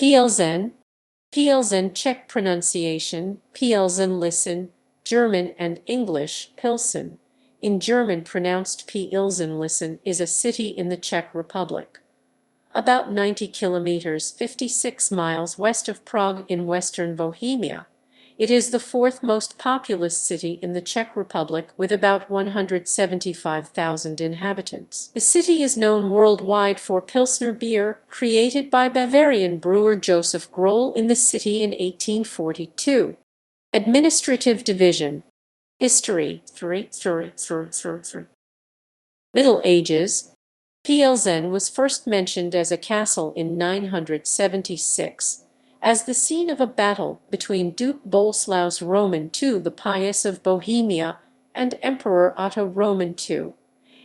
Pilsen, Pilsen Czech pronunciation, Pilsen listen, German and English, Pilsen. In German pronounced Pilsen listen is a city in the Czech Republic. About 90 kilometers 56 miles west of Prague in western Bohemia. It is the fourth most populous city in the Czech Republic with about 175,000 inhabitants. The city is known worldwide for Pilsner beer, created by Bavarian brewer Josef Groll in the city in 1842. Administrative division. History. Middle Ages. Pilsen was first mentioned as a castle in 976, as the scene of a battle between Duke Boleslaus Roman II the Pious of Bohemia and Emperor Otto Roman II.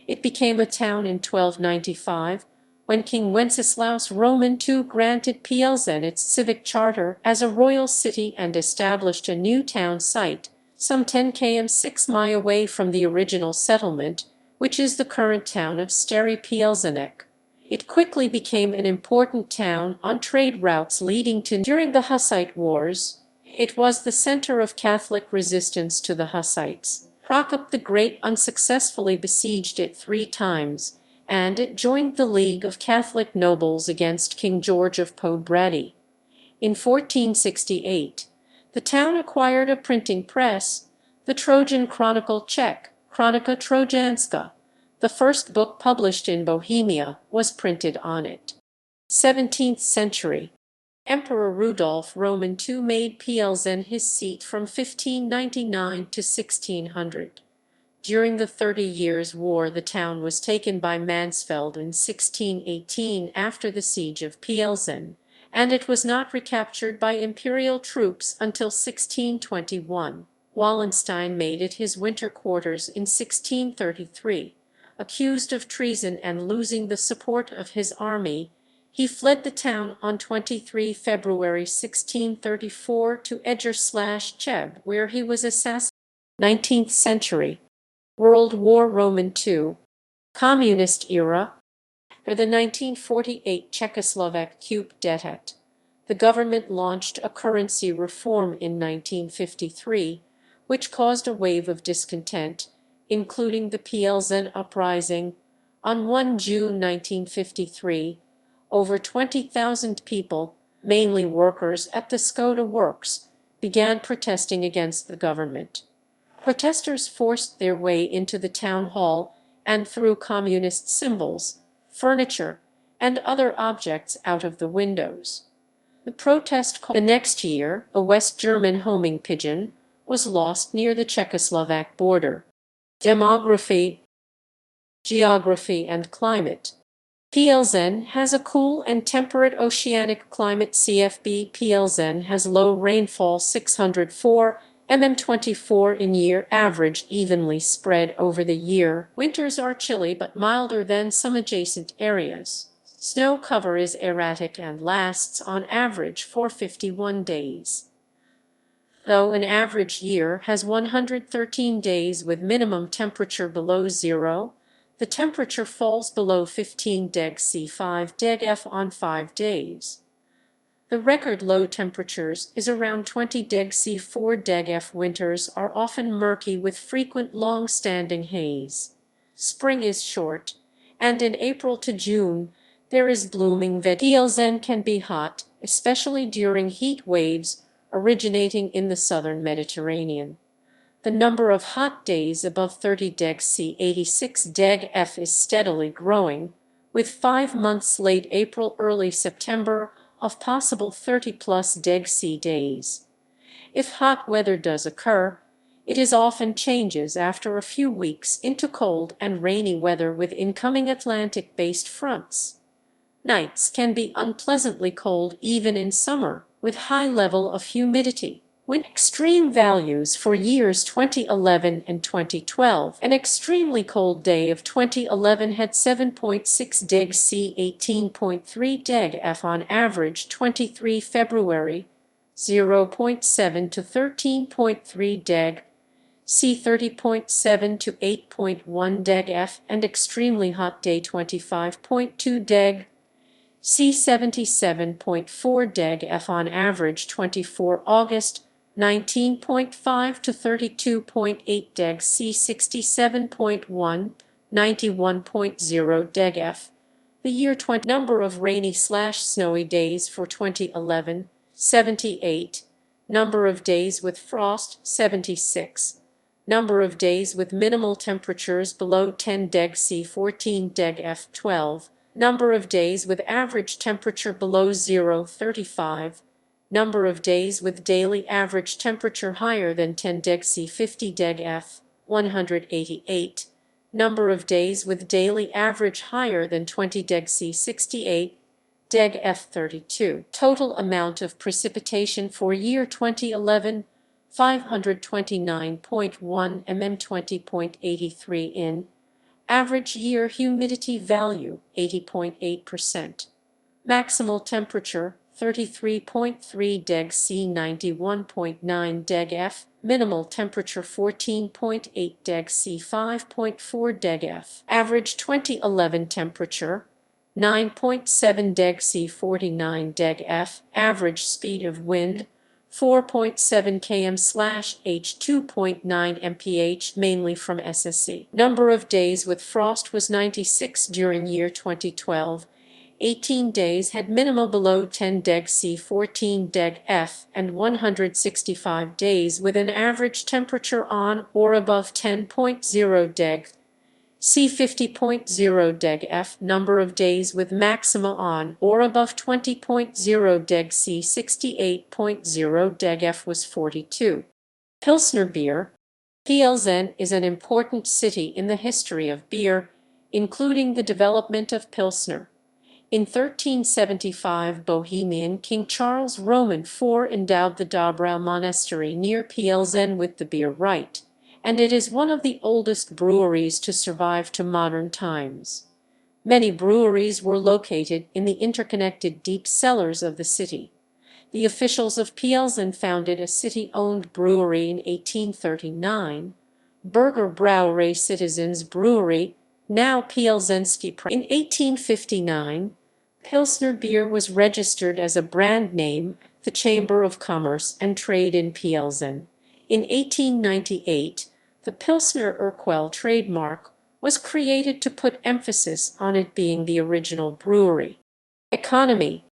It became a town in 1295, when King Wenceslaus Roman II granted Pilsen its civic charter as a royal city and established a new town site, some 10 km 6 mi away from the original settlement, which is the current town of Stary Pilzenek. It quickly became an important town on trade routes leading to during the Hussite Wars. It was the center of Catholic resistance to the Hussites. Prokop the Great unsuccessfully besieged it 3 times, and it joined the League of Catholic Nobles against King George of Pobrady. In 1468, the town acquired a printing press, the Trojan Chronicle Czech, Chronika Trojanska. The first book published in Bohemia was printed on it. 17th century. Emperor Rudolf Roman II made Pilsen his seat from 1599 to 1600. During the 30 Years' War the town was taken by Mansfeld in 1618 after the siege of Pilsen, and it was not recaptured by imperial troops until 1621. Wallenstein made it his winter quarters in 1633. Accused of treason and losing the support of his army, he fled the town on 23 February 1634 to Eger/Cheb, where he was assassinated. 19th century. World War Roman II. Communist era. For the 1948 Czechoslovak coup d'etat, the government launched a currency reform in 1953, which caused a wave of discontent, including the Pilsen uprising. On 1 June 1953, over 20,000 people, mainly workers at the Skoda works, began protesting against the government. Protesters forced their way into the town hall and threw communist symbols, furniture, and other objects out of the windows. The next year, a West German homing pigeon was lost near the Czechoslovak border. Demography, geography, and climate. Pilsen has a cool and temperate oceanic climate. CFB Pilsen has low rainfall 604 mm 24 in year, average evenly spread over the year. Winters are chilly but milder than some adjacent areas. Snow cover is erratic and lasts on average for 51 days. Though an average year has 113 days with minimum temperature below zero, the temperature falls below 15 deg C 5 deg F on 5 days. The record low temperatures is around 20 deg C 4 deg F. Winters are often murky with frequent long-standing haze. Spring is short, and in April to June there is blooming vegetation. Pilsen can be hot, especially during heat waves originating in the southern Mediterranean. The number of hot days above 30 deg C 86 deg F is steadily growing, with 5 months late April early September of possible 30+ deg C days. If hot weather does occur, it is often changes after a few weeks into cold and rainy weather with incoming Atlantic-based fronts. Nights can be unpleasantly cold even in summer, with high level of humidity. When extreme values for years 2011 and 2012, an extremely cold day of 2011 had 7.6 deg C 18.3 deg F on average. 23 February, 0.7 to 13.3 deg C 30.7 to 8.1 deg F, and extremely hot day 25.2 deg C 77.4 deg F on average 24 August 19.5 to 32.8 deg C 67.1 91.0 deg F. The year 20 number of rainy/snowy days for 2011 78, number of days with frost 76, number of days with minimal temperatures below 10 deg C 14 deg F 12, number of days with average temperature below 0 35, number of days with daily average temperature higher than 10 deg C 50 deg F 188, number of days with daily average higher than 20 deg C 68 deg F 32. Total amount of precipitation for year 2011 529.1 mm 20.83 in. Average year humidity value 80.8%. Maximal temperature 33.3 deg C 91.9 deg F. Minimal temperature 14.8 deg C 5.4 deg F. Average 2011 temperature 9.7 deg C 49 deg F. Average speed of wind 4.7 km/h 2.9 mph mainly from SSE. Number of days with frost was 96 during year 2012. 18 days had minima below 10 deg C 14 deg F and 165 days with an average temperature on or above 10.0 deg C 50.0 deg F. Number of days with maxima on or above 20.0 deg C 68.0 deg F was 42. Pilsner beer. Plzeň is an important city in the history of beer, including the development of Pilsner. In 1375, Bohemian King Charles Roman IV endowed the Dobrow Monastery near Plzeň with the beer right, and it is one of the oldest breweries to survive to modern times. Many breweries were located in the interconnected deep cellars of the city. The officials of Pilsen founded a city-owned brewery in 1839, Burger Brouwerij Citizens Brewery, now Plzeňský Prague. In 1859, Pilsner beer was registered as a brand name at the Chamber of Commerce and Trade in Pilsen. In 1898, the Pilsner Urquell trademark was created to put emphasis on it being the original brewery. Economy.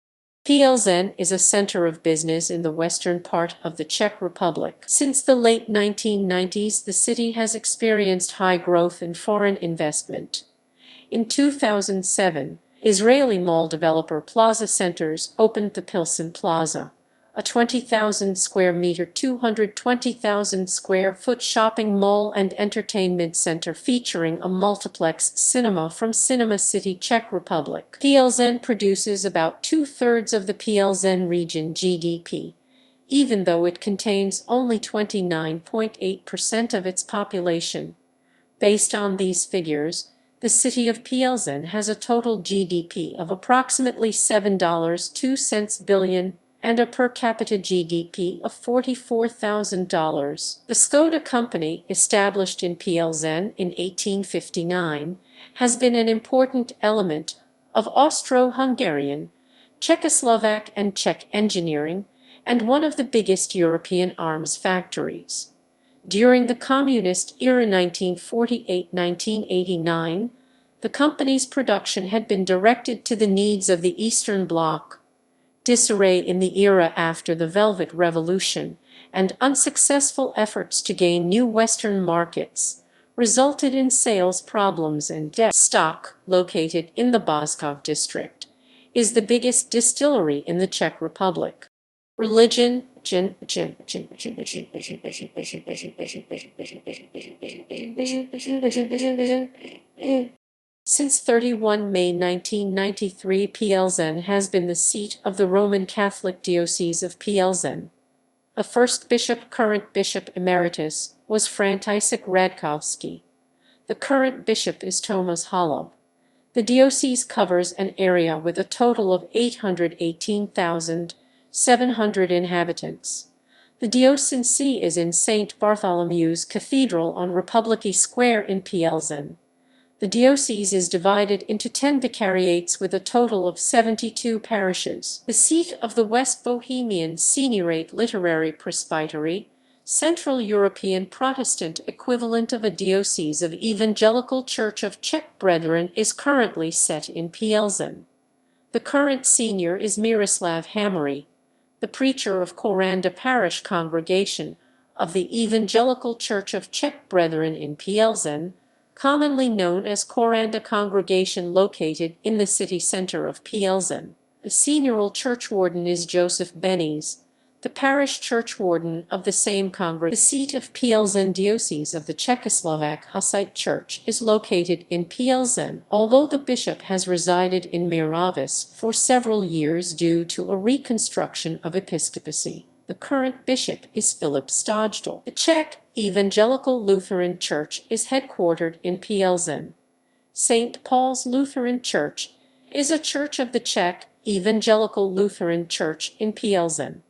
Pilsen is a center of business in the western part of the Czech Republic. Since the late 1990s, the city has experienced high growth in foreign investment. In 2007, Israeli mall developer Plaza Centers opened the Pilsen Plaza, a 20,000 square meter, 220,000 square foot shopping mall and entertainment center featuring a multiplex cinema from Cinema City, Czech Republic. Plzeň produces about 2/3 of the Plzeň region GDP, even though it contains only 29.8% of its population. Based on these figures, the city of Plzeň has a total GDP of approximately $7.02 billion and a per capita GDP of $44,000. The Skoda company, established in Plzeň in 1859, has been an important element of Austro-Hungarian, Czechoslovak and Czech engineering, and one of the biggest European arms factories. During the Communist era 1948–1989, the company's production had been directed to the needs of the Eastern Bloc. Disarray in the era after the Velvet Revolution and unsuccessful efforts to gain new Western markets resulted in sales problems and debt. Stock, located in the Boskov district, is the biggest distillery in the Czech Republic. Religion. Since 31 May 1993, Plzeň has been the seat of the Roman Catholic Diocese of Plzeň. The first bishop, current bishop emeritus, was František Radkovský. The current bishop is Tomáš Holob. The diocese covers an area with a total of 818,700 inhabitants. The diocesan see is in St. Bartholomew's Cathedral on Republiky Square in Plzeň. The diocese is divided into 10 vicariates with a total of 72 parishes. The seat of the West Bohemian Seniorate Literary Presbytery, Central European Protestant equivalent of a diocese of Evangelical Church of Czech Brethren, is currently set in Plzeň. The current senior is Miroslav Hamery, the preacher of Koranda Parish Congregation of the Evangelical Church of Czech Brethren in Plzeň, commonly known as Koranda Congregation, located in the city center of Plzeň. The seigneurial churchwarden is Josef Groll, the parish churchwarden of the same congregation. The seat of Plzeň Diocese of the Czechoslovak Hussite Church is located in Plzeň, although the bishop has resided in Miravis for several years due to a reconstruction of episcopacy. The current bishop is Filip Stojdal. The Czech Evangelical Lutheran Church is headquartered in Plzeň. St. Paul's Lutheran Church is a church of the Czech Evangelical Lutheran Church in Plzeň.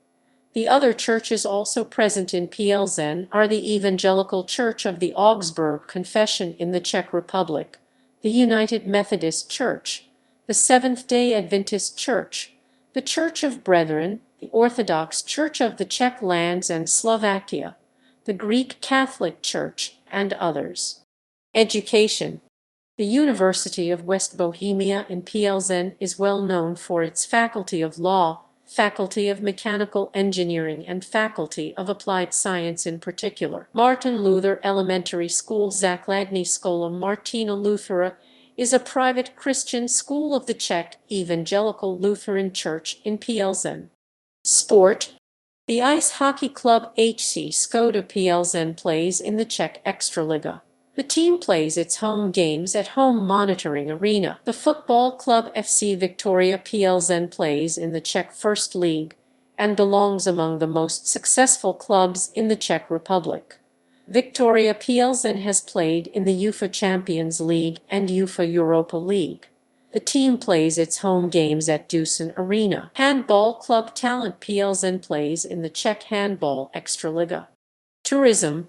The other churches also present in Plzeň are the Evangelical Church of the Augsburg Confession in the Czech Republic, the United Methodist Church, the Seventh-day Adventist Church, the Church of Brethren, the Orthodox Church of the Czech lands and Slovakia, the Greek Catholic Church, and others. Education. The University of West Bohemia in Plzeň is well known for its Faculty of Law, Faculty of Mechanical Engineering, and Faculty of Applied Science in particular. Martin Luther Elementary School Základní škola Martina Luthera is a private Christian school of the Czech Evangelical Lutheran Church in Plzeň. Sport. The ice hockey club HC Skoda Plzeň plays in the Czech Extraliga. The team plays its home games at Home Monitoring Arena. The football club FC Victoria Plzeň plays in the Czech First League and belongs among the most successful clubs in the Czech Republic. Victoria Plzeň has played in the UEFA Champions League and UEFA Europa League. The team plays its home games at Dusan Arena. Handball club Talent Plzeň plays in the Czech Handball Extraliga. Tourism.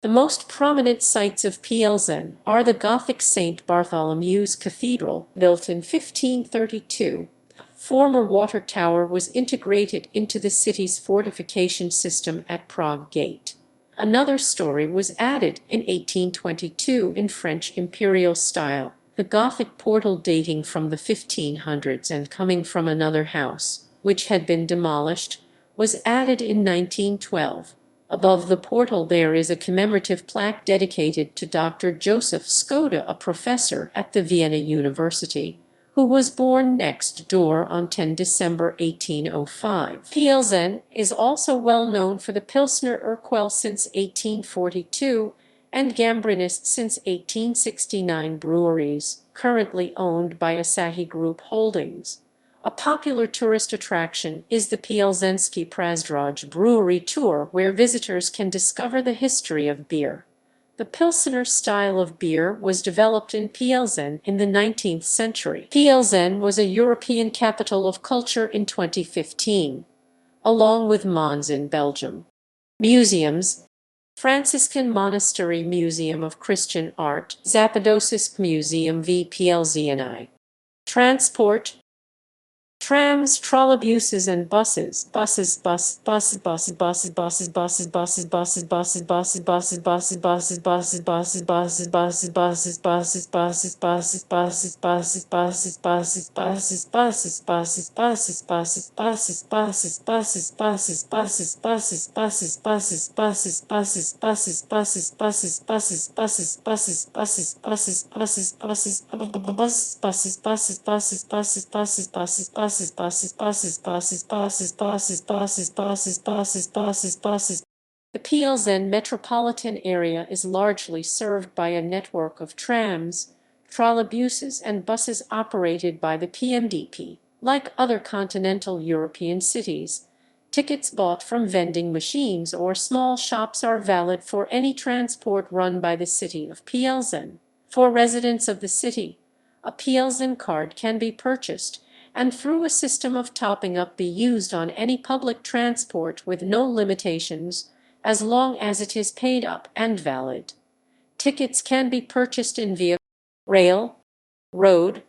The most prominent sites of Plzeň are the Gothic St. Bartholomew's Cathedral, built in 1532. A former water tower was integrated into the city's fortification system at Prague Gate. Another story was added in 1822 in French imperial style. The Gothic portal, dating from the 1500s and coming from another house, which had been demolished, was added in 1912. Above the portal there is a commemorative plaque dedicated to Dr. Josef Skoda, a professor at the Vienna University, who was born next door on 10 December 1805. Plzeň is also well known for the Pilsner Urquell since 1842 and Gambrinus since 1869 breweries, currently owned by Asahi Group Holdings. A popular tourist attraction is the Plzeňský Prazdroj brewery tour, where visitors can discover the history of beer. The Pilsner style of beer was developed in Plzeň in the 19th century. Plzeň was a European capital of culture in 2015, along with Mons in Belgium. Museums. Franciscan Monastery Museum of Christian Art, Zapadosisk Museum v Plzeňi. Transport. Trams, trolleybuses, and buses. The Plzeň metropolitan area is largely served by a network of trams, trolleybuses, and buses operated by the PMDP. Like other continental European cities, tickets bought from vending machines or small shops are valid for any transport run by the city of Plzeň. For residents of the city, a Plzeň card can be purchased and through a system of topping up be used on any public transport with no limitations, as long as it is paid up and valid. Tickets can be purchased in vehicles rail, road.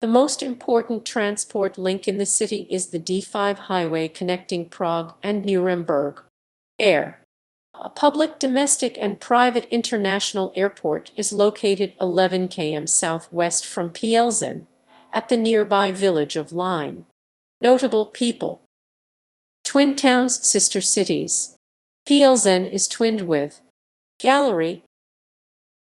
The most important transport link in the city is the D5 highway connecting Prague and Nuremberg. Air. A public domestic and private international airport is located 11 km southwest from Plzeň, at the nearby village of Line. Notable people. Twin towns, sister cities. Pilsen is twinned with Gallery,